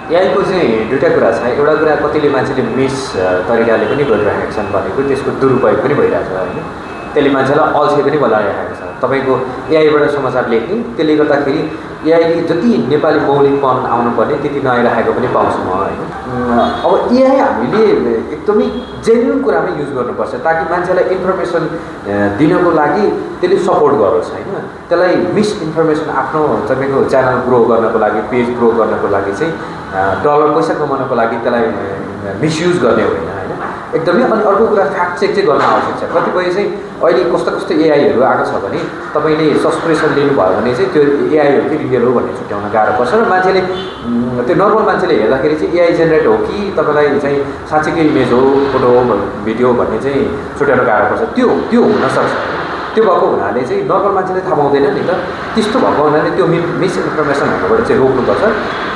एआईको चाहिँ दुईवटा कुरा छ। एउटा कुरा कतिले मान्छेले मिस तरिकाले पनि गरिरहेका छन् भनेको त्यसको दुरुपयोग पनि भइरहेछ होइन। त्यसले मान्छेलाई अल्छे पनि बनाइरहेको छ। तपाईँको एआईबाट समाचार लेख्ने, त्यसले गर्दाखेरि एआईले जति नेपाली मौलिकपन आउनुपर्ने त्यति नआइरहेको पनि पाउँछु म होइन। अब एआई हामीले एकदमै जेन्युन कुरामा युज गर्नुपर्छ ताकि मान्छेलाई इन्फर्मेसन दिनको लागि त्यसले सपोर्ट गरोस् होइन। त्यसलाई मिस इन्फर्मेसन आफ्नो तपाईँको च्यानल ग्रो गर्नको लागि, पेज ग्रो गर्नको लागि चाहिँ डलर पैसा कमाउनको लागि त्यसलाई मिसयुज गर्ने होइन होइन। एकदमै। अनि अर्को कुरा फ्याक्ट चेक चाहिँ गर्न आवश्यक छ। कतिपय चाहिँ अहिले कस्तो कस्तो एआईहरू आएको छ भने तपाईँले सब्सक्रिप्सन लिनुभयो भने चाहिँ त्यो एआईहरू के रियल हो भन्ने छुट्याउन गाह्रो पर्छ र मान्छेले त्यो नर्मल मान्छेले हेर्दाखेरि चाहिँ एआई जेनेरेट हो कि तपाईँलाई चाहिँ साँच्चैकै इमेज हो, फोटो हो, भिडियो भन्ने चाहिँ छुट्याउन गाह्रो पर्छ। त्यो हुनसक्छ। त्यो भएको हुनाले चाहिँ नर्मल मान्छेले थाहा पाउँदैन नि त। त्यस्तो भएको हुनाले त्यो मिसइन्फर्मेसनहरूबाट चाहिँ रोक्नुपर्छ।